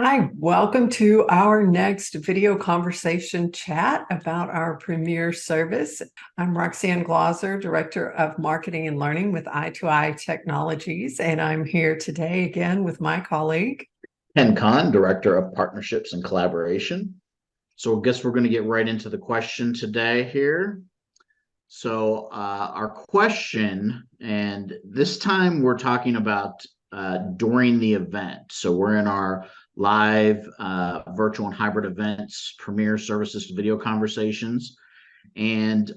Hi, welcome to our next video conversation chat about our premier service. I'm Roxanne Glauser, Director of Marketing and Learning with i2i Technologies, and I'm here today again with my colleague. Ken Kahn, Director of Partnerships and Collaboration. So I guess we're going to get right into the question today here. So our question, and this time we're talking about during the event. So we're in our live virtual and hybrid events, premier services to video conversations. And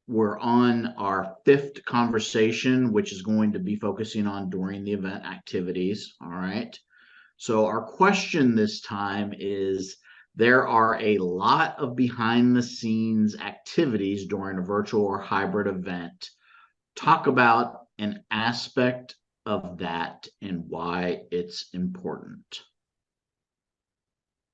we're on our fifth conversation, which is going to be focusing on during the event activities. All right. So our question this time is, there are a lot of behind the scenes activities during a virtual or hybrid event. Talk about an aspect of that and why it's important.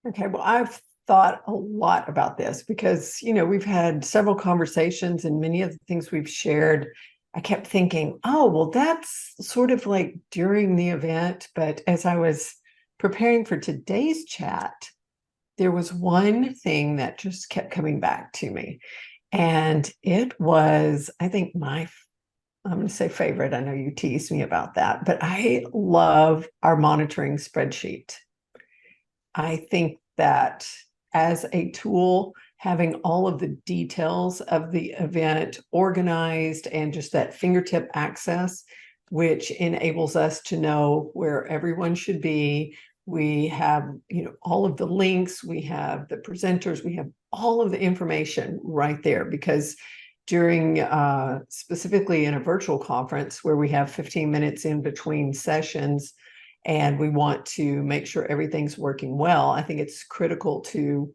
Okay, well, I've thought a lot about this because, we've had several conversations and many of the things we've shared. I kept thinking, oh, well, that's sort of like during the event. But as I was preparing for today's chat, there was one thing that just kept coming back to me. And it was, I think, I'm going to say favorite. I know you teased me about that, but I love our monitoring spreadsheet. I think that as a tool, having all of the details of the event organized and just that fingertip access, which enables us to know where everyone should be. We have, all of the links, we have the presenters, we have all of the information right there because during specifically in a virtual conference where we have 15 minutes in between sessions, and we want to make sure everything's working well, I think it's critical to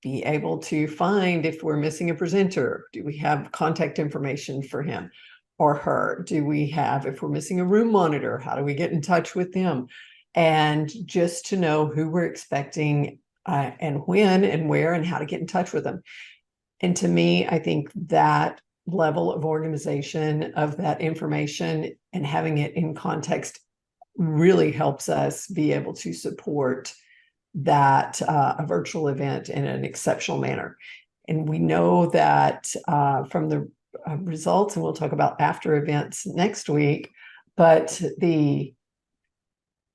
be able to find if we're missing a presenter. Do we have contact information for him or her? Do we have, if we're missing a room monitor, how do we get in touch with them? And just to know who we're expecting and when and where and how to get in touch with them. And to me, I think that level of organization of that information and having it in context really helps us be able to support that a virtual event in an exceptional manner. And we know that from the results, and we'll talk about after events next week, but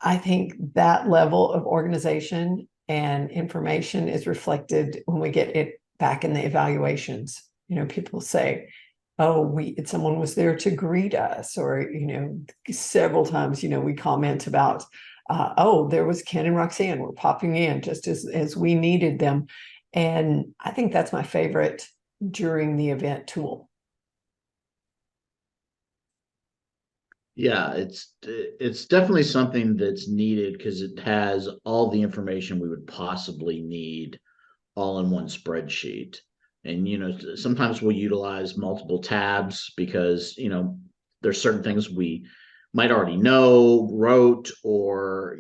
I think that level of organization and information is reflected when we get it back in the evaluations. People say, oh, someone was there to greet us, or, several times, we comment about, oh, there was Ken and Roxanne were popping in just as we needed them. And I think that's my favorite during the event tool. Yeah, it's definitely something that's needed because it has all the information we would possibly need all in one spreadsheet. And sometimes we'll utilize multiple tabs because there's certain things we might already know, wrote, or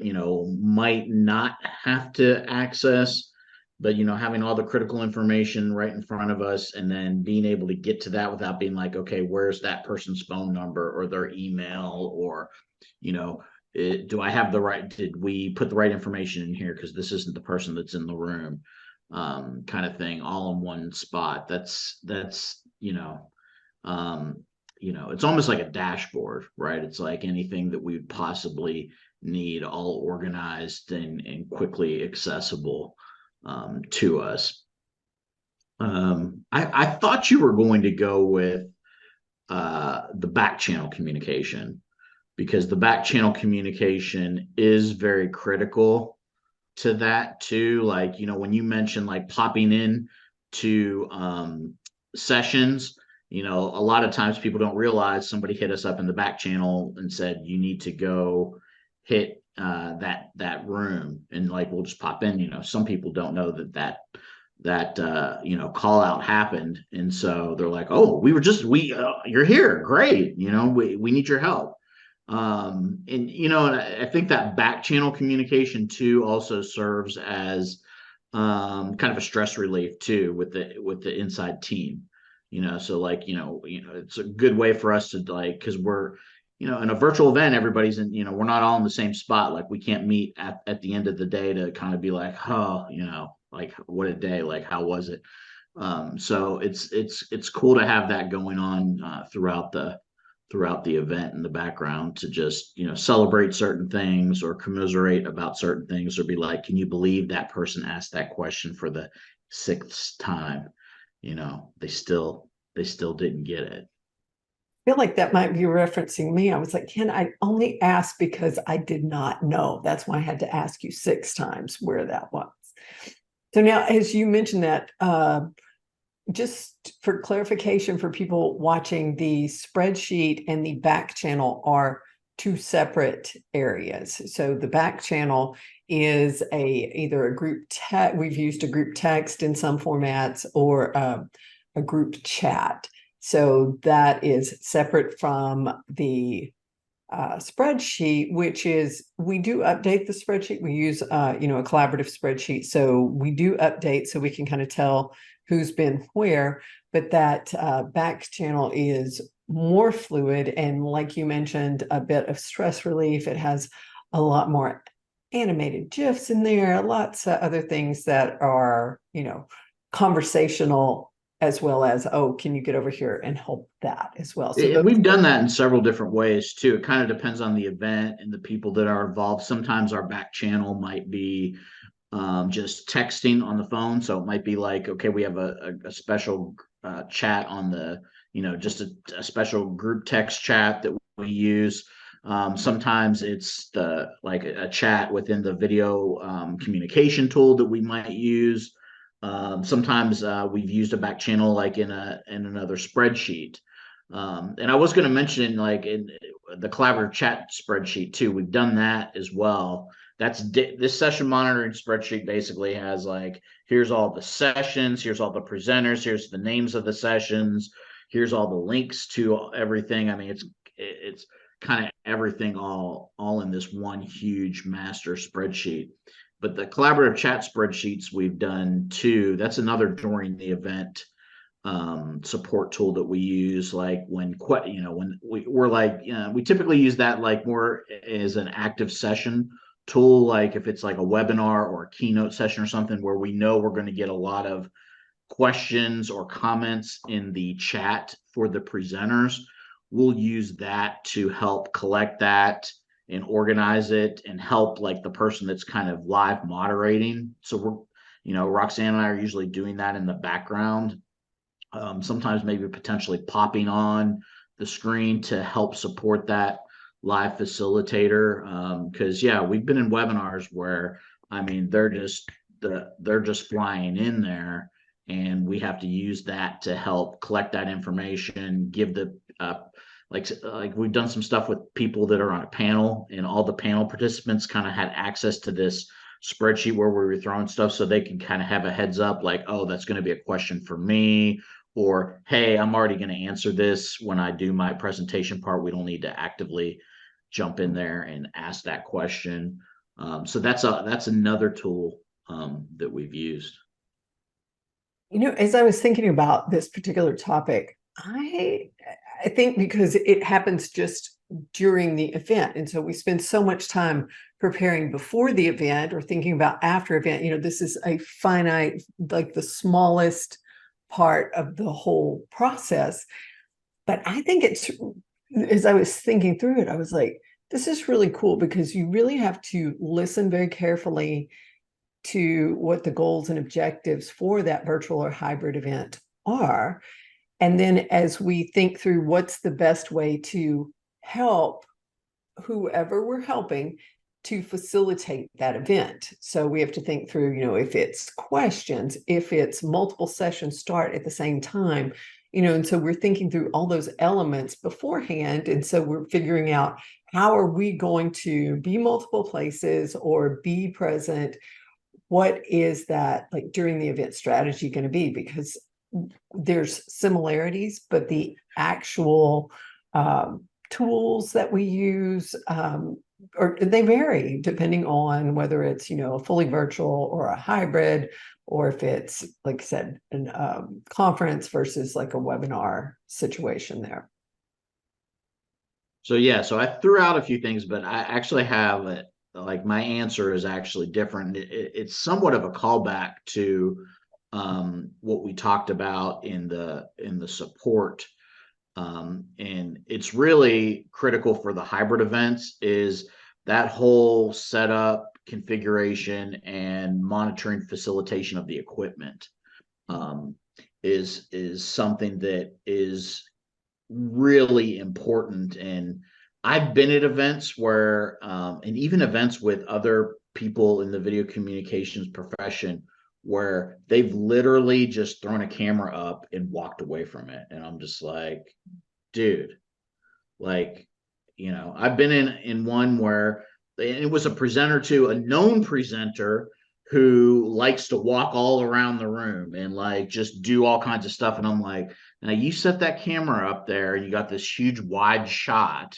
might not have to access. But having all the critical information right in front of us and then being able to get to that without being like, okay, where's that person's phone number or their email, or do I have the right, did we put the right information in here because this isn't the person that's in the room, kind of thing, all in one spot. That's it's almost like a dashboard, right? It's like anything that we would possibly need, all organized and quickly accessible to us. I thought you were going to go with the back channel communication, because the back channel communication is very critical to that too. Like, when you mentioned like popping in to sessions, a lot of times people don't realize somebody hit us up in the back channel and said, you need to go hit that room, and like we'll just pop in. Some people don't know that call out happened, and so they're like, oh, you're here, great, we need your help. And I think that back channel communication too also serves as kind of a stress relief too with the inside team. So like, it's a good way for us to, like, because we're in a virtual event, everybody's we're not all in the same spot. Like we can't meet at the end of the day to kind of be like, oh, like what a day, like how was it? So it's cool to have that going on throughout the event in the background to just celebrate certain things or commiserate about certain things or be like, can you believe that person asked that question for the sixth time? They still didn't get it. Feel like that might be referencing me. I was like, Ken, I only asked because I did not know. That's why I had to ask you 6 times where that was. So now, as you mentioned that, just for clarification for people watching, the spreadsheet and the back channel are two separate areas. So the back channel is either a group text. We've used a group text in some formats or a group chat. So that is separate from the spreadsheet, which is we do update the spreadsheet. We use a collaborative spreadsheet, so we do update so we can kind of tell who's been where. But that back channel is more fluid, and like you mentioned, a bit of stress relief. It has a lot more animated GIFs in there, lots of other things that are conversational, as well as, oh, can you get over here and help that as well. So And those. we've done that in several different ways too. It kind of depends on the event and the people that are involved. Sometimes our back channel might be just texting on the phone. So it might be like, okay, we have a special chat on just a special group text chat that we use. Sometimes it's like a chat within the video communication tool that we might use. Sometimes we've used a back channel like in another spreadsheet. And I was going to mention like in the collaborative chat spreadsheet too. We've done that as well. This session monitoring spreadsheet basically has like, here's all the sessions, here's all the presenters, here's the names of the sessions, here's all the links to everything. I mean, it's kind of everything all in this one huge master spreadsheet. But the collaborative chat spreadsheets we've done too, that's another during the event support tool that we use, like when we're like we typically use that like more as an active session tool, like if it's like a webinar or a keynote session or something where we know we're going to get a lot of questions or comments in the chat for the presenters. We'll use that to help collect that and organize it and help like the person that's kind of live moderating. So Roxanne and I are usually doing that in the background, sometimes maybe potentially popping on the screen to help support that live facilitator. Because yeah, we've been in webinars where I mean they're just flying in there, and we have to use that to help collect that information, give the like we've done some stuff with people that are on a panel, and all the panel participants kind of had access to this spreadsheet where we were throwing stuff so they can kind of have a heads up like, oh, that's going to be a question for me, or hey, I'm already going to answer this when I do my presentation part. We don't need to actively jump in there and ask that question. So that's another tool that we've used. As I was thinking about this particular topic, I think because it happens just during the event, and so we spend so much time preparing before the event or thinking about after event. This is a finite, like the smallest part of the whole process. But I think as I was thinking through it, I was like, this is really cool because you really have to listen very carefully to what the goals and objectives for that virtual or hybrid event are. And then as we think through what's the best way to help whoever we're helping to facilitate that event. So we have to think through, if it's questions, if it's multiple sessions start at the same time, and so we're thinking through all those elements beforehand. And so we're figuring out, how are we going to be multiple places or be present? What is that like during the event strategy going to be? Because there's similarities, but the actual tools that we use, or they vary depending on whether it's a fully virtual or a hybrid, or if it's, like I said, a conference versus like a webinar situation there. So yeah, so I threw out a few things, but I actually have it. Like my answer is actually different. It's somewhat of a callback to what we talked about in the support, and it's really critical for the hybrid events is that whole setup, configuration, and monitoring facilitation of the equipment um, is something that is really important. And I've been at events where, and even events with other people in the video communications profession, where they've literally just thrown a camera up and walked away from it. And I'm just like, dude, like, I've been in one where it was a presenter to a known presenter who likes to walk all around the room and like just do all kinds of stuff. And I'm like, now you set that camera up there and you got this huge wide shot.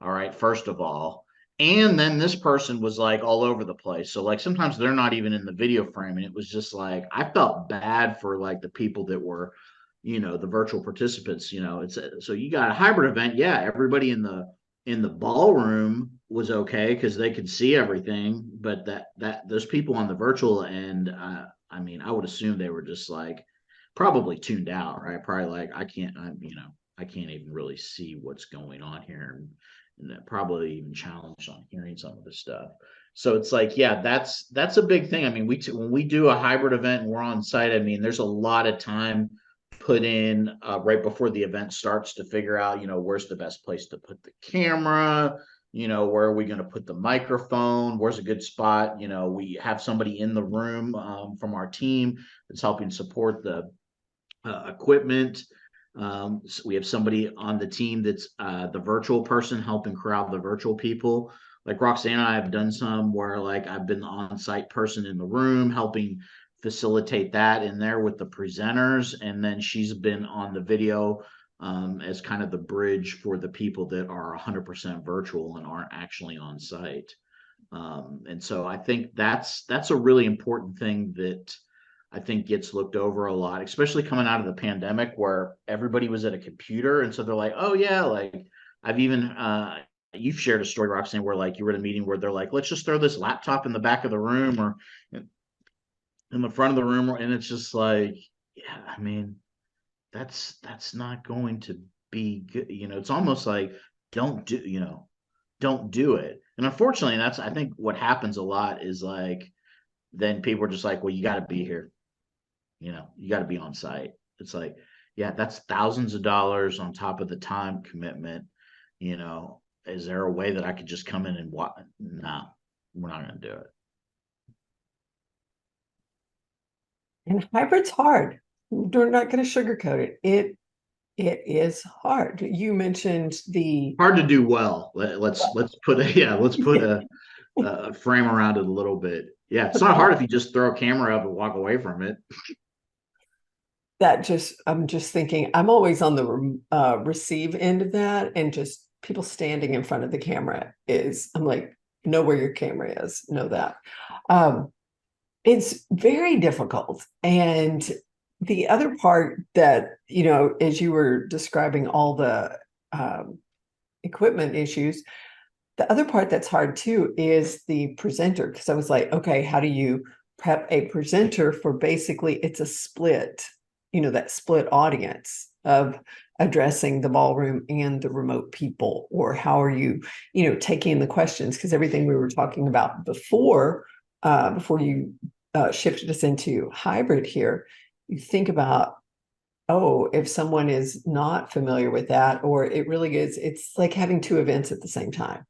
All right, first of all. And then this person was like all over the place. So like sometimes they're not even in the video frame. And it was just like I felt bad for like the people that were, the virtual participants. So you got a hybrid event. Yeah, everybody in the ballroom was okay because they could see everything. But that those people on the virtual end, I mean, I would assume they were just like probably tuned out, right? Probably like I can't even really see what's going on here. And probably even challenged on hearing some of the stuff. So it's like, yeah, that's a big thing. I mean, when we do a hybrid event and we're on site, I mean, there's a lot of time put in right before the event starts to figure out, where's the best place to put the camera, where are we going to put the microphone, where's a good spot. We have somebody in the room from our team that's helping support the equipment. So we have somebody on the team that's the virtual person helping corral the virtual people. Like Roxanne and I have done some where like I've been the on-site person in the room helping facilitate that in there with the presenters, and then she's been on the video as kind of the bridge for the people that are 100% virtual and aren't actually on site. And so I think that's a really important thing that I think gets looked over a lot, especially coming out of the pandemic where everybody was at a computer. And so they're like, oh yeah, like I've even you've shared a story, Roxanne, where like you were at a meeting where they're like, let's just throw this laptop in the back of the room or in the front of the room, and it's just like, yeah, I mean, that's not going to be good. It's almost like don't do, don't do it. And unfortunately, that's I think what happens a lot is like then people are just like, well, you got to be here. You got to be on site. It's like, yeah, that's thousands of dollars on top of the time commitment. Is there a way that I could just come in and watch? No, we're not going to do it. And hybrid's hard. We're not going to sugarcoat it. It is hard. You mentioned the Hard to do well. Let's put a yeah, let's put a frame around it a little bit. Yeah, it's not hard if you just throw a camera up and walk away from it. that just I'm just thinking I'm always on the receive end of that, and just people standing in front of the camera is I'm like, know where your camera is, know that. It's very difficult. And the other part that, as you were describing all the equipment issues, the other part that's hard too is the presenter. Because I was like, okay, how do you prep a presenter for basically it's a split, that split audience of addressing the ballroom and the remote people? Or how are you, taking the questions? Because everything we were talking about before you shifted us into hybrid here, you think about, oh, if someone is not familiar with that, or it really is, it's like having two events at the same time.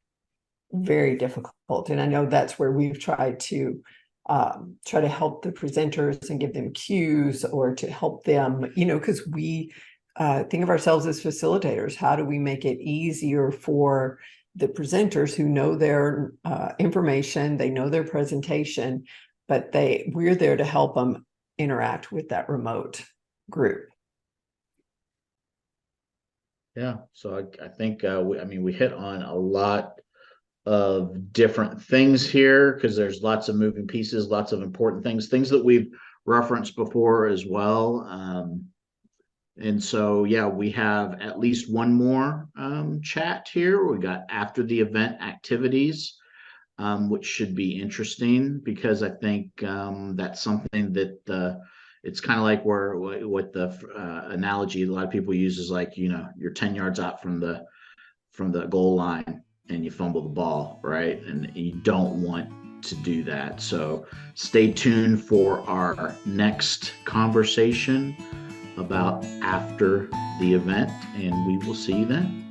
Very difficult. And I know that's where we've tried to try to help the presenters and give them cues, or to help them, because we think of ourselves as facilitators. How do we make it easier for the presenters who know their information, they know their presentation, but we're there to help them interact with that remote group. Yeah, so I think we hit on a lot of different things here because there's lots of moving pieces, lots of important things that we've referenced before as well. And so, yeah, we have at least one more chat here. We got after the event activities, which should be interesting because I think that's something that it's kind of like where what the analogy a lot of people use is like, you're 10 yards out from the goal line and you fumble the ball, right? And you don't want to do that. So stay tuned for our next conversation about after the event, and we will see you then.